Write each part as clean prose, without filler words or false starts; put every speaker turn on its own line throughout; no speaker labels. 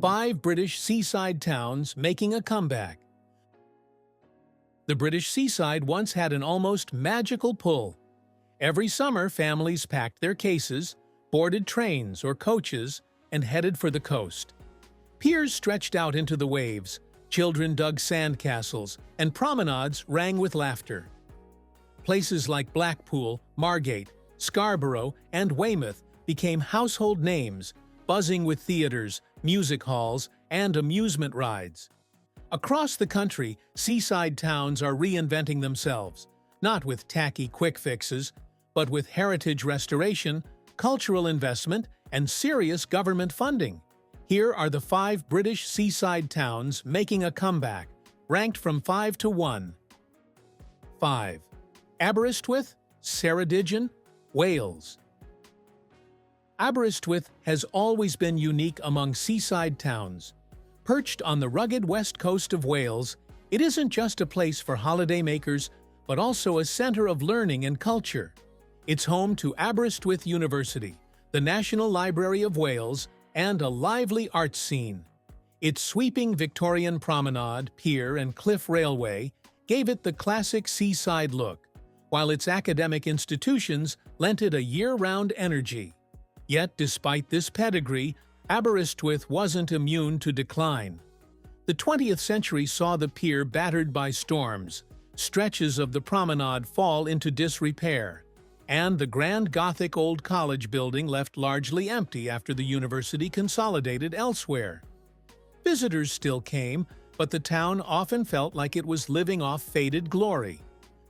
5 British seaside towns making a comeback. The British seaside once had an almost magical pull. Every summer, families packed their cases, boarded trains or coaches, and headed for the coast. Piers stretched out into the waves, children dug sandcastles, and promenades rang with laughter. Places like Blackpool, Margate, Scarborough, and Weymouth became household names, buzzing with theaters, music halls, and amusement rides. Across the country, seaside towns are reinventing themselves, not with tacky quick fixes, but with heritage restoration, cultural investment, and serious government funding. Here are the 5 British seaside towns making a comeback, ranked from 5 to 1. 5. Aberystwyth, Ceredigion, Wales. Aberystwyth has always been unique among seaside towns. Perched on the rugged west coast of Wales, it isn't just a place for holidaymakers, but also a center of learning and culture. It's home to Aberystwyth University, the National Library of Wales, and a lively arts scene. Its sweeping Victorian promenade, pier, and cliff railway gave it the classic seaside look, while its academic institutions lent it a year-round energy. Yet, despite this pedigree, Aberystwyth wasn't immune to decline. The 20th century saw the pier battered by storms, stretches of the promenade fall into disrepair, and the grand Gothic Old College building left largely empty after the university consolidated elsewhere. Visitors still came, but the town often felt like it was living off faded glory.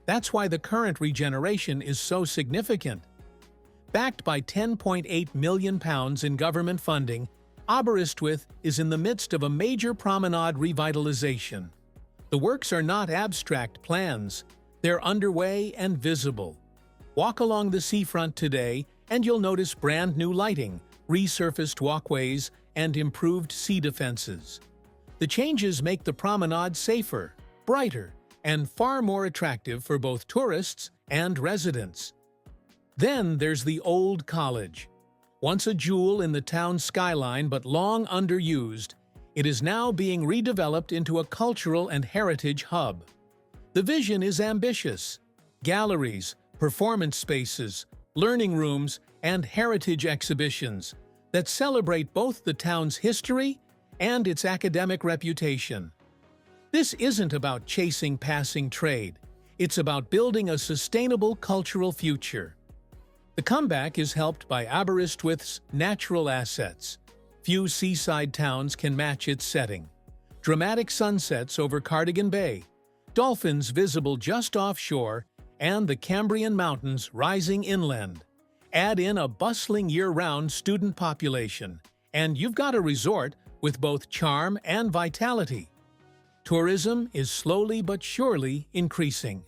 That's why the current regeneration is so significant. Backed by £10.8 million in government funding, Aberystwyth is in the midst of a major promenade revitalisation. The works are not abstract plans, they're underway and visible. Walk along the seafront today and you'll notice brand new lighting, resurfaced walkways, and improved sea defenses. The changes make the promenade safer, brighter, and far more attractive for both tourists and residents. Then there's the Old College. Once a jewel in the town's skyline but long underused, it is now being redeveloped into a cultural and heritage hub. The vision is ambitious. Galleries, performance spaces, learning rooms, and heritage exhibitions that celebrate both the town's history and its academic reputation. This isn't about chasing passing trade. It's about building a sustainable cultural future. The comeback is helped by Aberystwyth's natural assets. Few seaside towns can match its setting. Dramatic sunsets over Cardigan Bay, dolphins visible just offshore, and the Cambrian Mountains rising inland. Add in a bustling year-round student population, and you've got a resort with both charm and vitality. Tourism is slowly but surely increasing.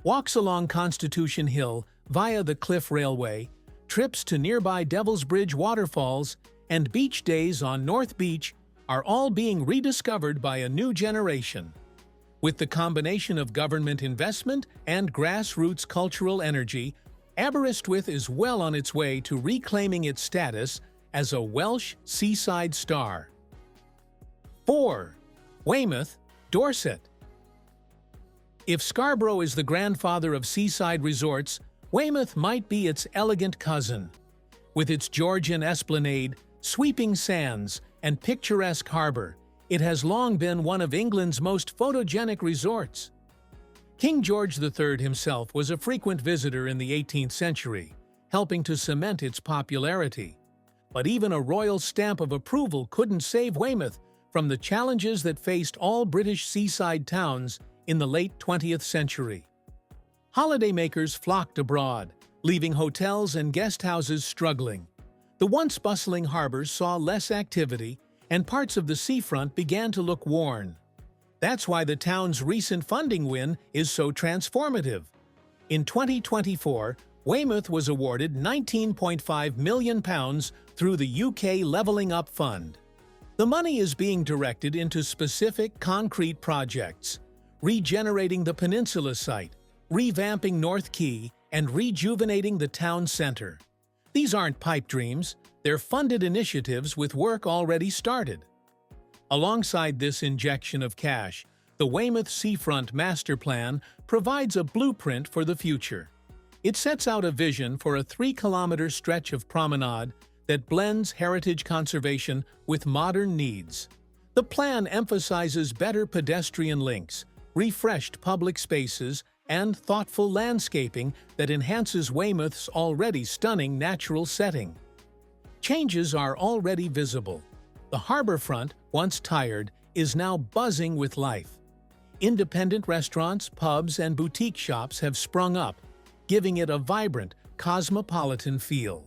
Walks along Constitution Hill via the Cliff Railway, trips to nearby Devil's Bridge waterfalls, and beach days on North Beach are all being rediscovered by a new generation. With the combination of government investment and grassroots cultural energy, Aberystwyth is well on its way to reclaiming its status as a Welsh seaside star. 4. Weymouth, Dorset. If Scarborough is the grandfather of seaside resorts, Weymouth might be its elegant cousin. With its Georgian esplanade, sweeping sands, and picturesque harbour, it has long been one of England's most photogenic resorts. King George III himself was a frequent visitor in the 18th century, helping to cement its popularity. But even a royal stamp of approval couldn't save Weymouth from the challenges that faced all British seaside towns in the late 20th century. Holidaymakers flocked abroad, leaving hotels and guest houses struggling. The once bustling harbors saw less activity, and parts of the seafront began to look worn. That's why the town's recent funding win is so transformative. In 2024, Weymouth was awarded £19.5 million through the UK Levelling Up Fund. The money is being directed into specific, concrete projects, regenerating the peninsula site, revamping North Quay, and rejuvenating the town center. These aren't pipe dreams, they're funded initiatives with work already started. Alongside this injection of cash, the Weymouth Seafront Master Plan provides a blueprint for the future. It sets out a vision for a 3-kilometer stretch of promenade that blends heritage conservation with modern needs. The plan emphasizes better pedestrian links, refreshed public spaces, and thoughtful landscaping that enhances Weymouth's already stunning natural setting. Changes are already visible. The harbourfront, once tired, is now buzzing with life. Independent restaurants, pubs, and boutique shops have sprung up, giving it a vibrant, cosmopolitan feel.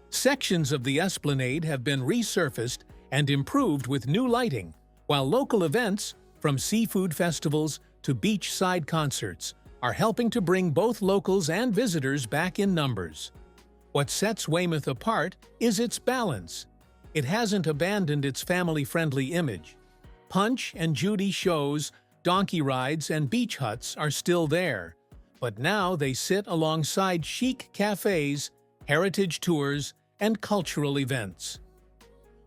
Sections of the esplanade have been resurfaced and improved with new lighting, while local events, from seafood festivals to beachside concerts, are helping to bring both locals and visitors back in numbers. What sets Weymouth apart is its balance. It hasn't abandoned its family-friendly image. Punch and Judy shows, donkey rides, and beach huts are still there, but now they sit alongside chic cafes, heritage tours, and cultural events.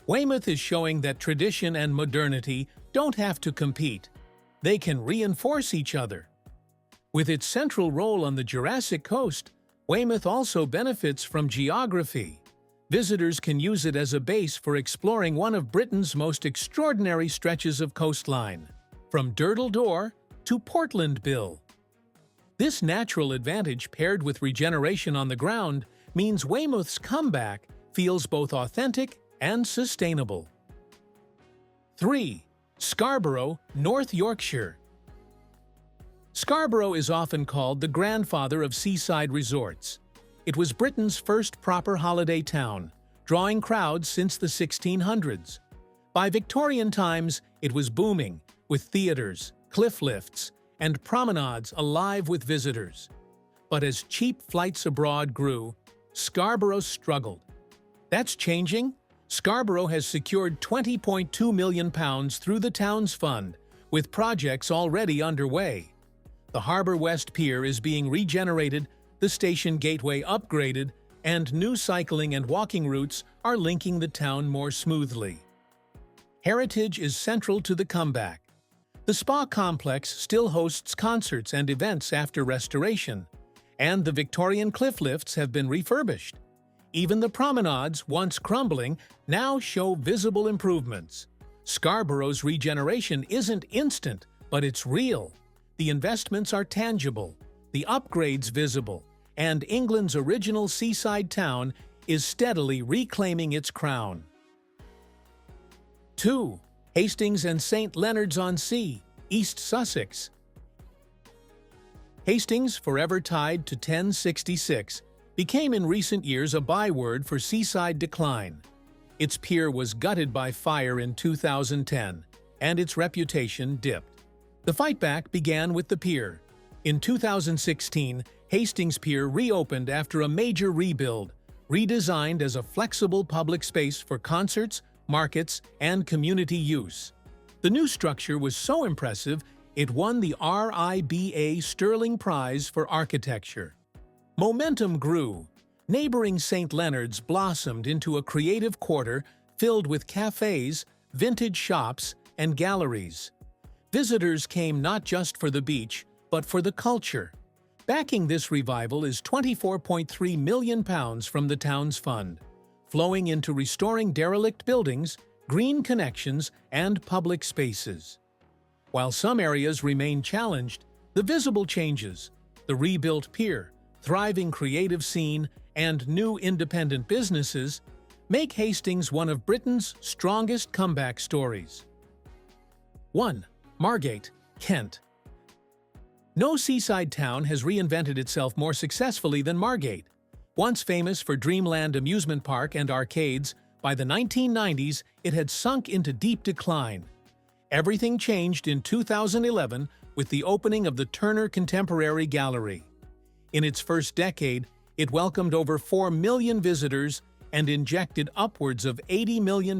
Weymouth is showing that tradition and modernity don't have to compete. They can reinforce each other. With its central role on the Jurassic Coast, Weymouth also benefits from geography. Visitors can use it as a base for exploring one of Britain's most extraordinary stretches of coastline, from Durdle Door to Portland Bill. This natural advantage paired with regeneration on the ground means Weymouth's comeback feels both authentic and sustainable. 3. Scarborough, North Yorkshire. Scarborough is often called the grandfather of seaside resorts. It was Britain's first proper holiday town, drawing crowds since the 1600s. By Victorian times, it was booming, with theatres, cliff lifts, and promenades alive with visitors. But as cheap flights abroad grew, Scarborough struggled. That's changing. Scarborough has secured £20.2 million through the town's fund, with projects already underway. The Harbour West Pier is being regenerated, the station gateway upgraded, and new cycling and walking routes are linking the town more smoothly. Heritage is central to the comeback. The spa complex still hosts concerts and events after restoration, and the Victorian cliff lifts have been refurbished. Even the promenades, once crumbling, now show visible improvements. Scarborough's regeneration isn't instant, but it's real. The investments are tangible, the upgrades visible, and England's original seaside town is steadily reclaiming its crown. 2. Hastings and St. Leonards-on-Sea, East Sussex. Hastings, forever tied to 1066, became in recent years a byword for seaside decline. Its pier was gutted by fire in 2010, and its reputation dipped. The fightback began with the pier. In 2016, Hastings Pier reopened after a major rebuild, redesigned as a flexible public space for concerts, markets, and community use. The new structure was so impressive, it won the RIBA Sterling Prize for Architecture. Momentum grew. Neighboring St. Leonard's blossomed into a creative quarter filled with cafes, vintage shops, and galleries. Visitors came not just for the beach, but for the culture. Backing this revival is £24.3 million from the town's fund, flowing into restoring derelict buildings, green connections, and public spaces. While some areas remain challenged, the visible changes, the rebuilt pier, thriving creative scene, and new independent businesses make Hastings one of Britain's strongest comeback stories. 1. Margate, Kent. No seaside town has reinvented itself more successfully than Margate. Once famous for Dreamland amusement park and arcades, by the 1990s it had sunk into deep decline. Everything changed in 2011 with the opening of the Turner Contemporary Gallery. In its first decade, it welcomed over 4 million visitors and injected upwards of £80 million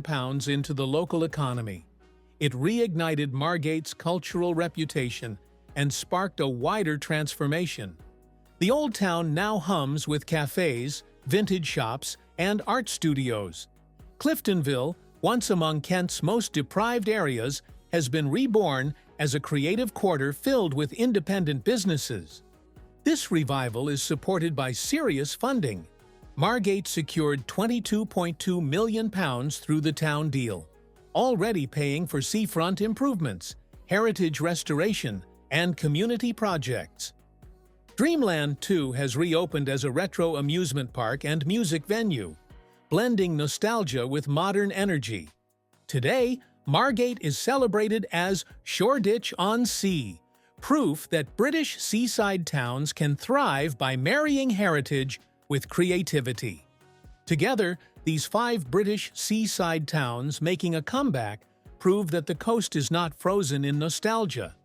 into the local economy. It reignited Margate's cultural reputation and sparked a wider transformation. The old town now hums with cafes, vintage shops, and art studios. Cliftonville, once among Kent's most deprived areas, has been reborn as a creative quarter filled with independent businesses. This revival is supported by serious funding. Margate secured £22.2 million through the town deal, already paying for seafront improvements, heritage restoration, and community projects. Dreamland, too, has reopened as a retro amusement park and music venue, blending nostalgia with modern energy. Today, Margate is celebrated as Shoreditch-on-Sea, proof that British seaside towns can thrive by marrying heritage with creativity. Together, these 5 British seaside towns making a comeback prove that the coast is not frozen in nostalgia.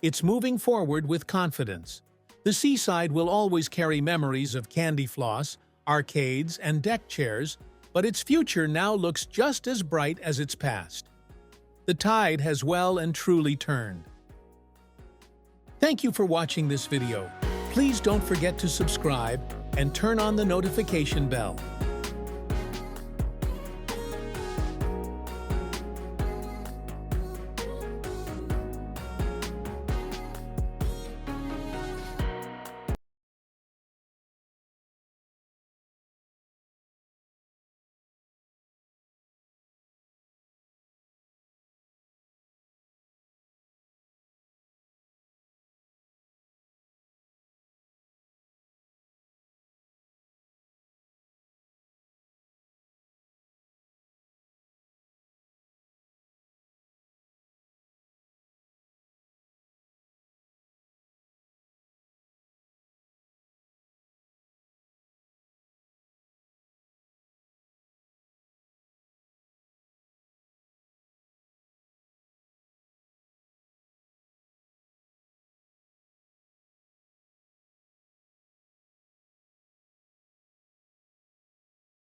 It's moving forward with confidence. The seaside will always carry memories of candy floss, arcades, and deck chairs, but its future now looks just as bright as its past. The tide has well and truly turned. Thank you for watching this video. Please don't forget to subscribe and turn on the notification bell.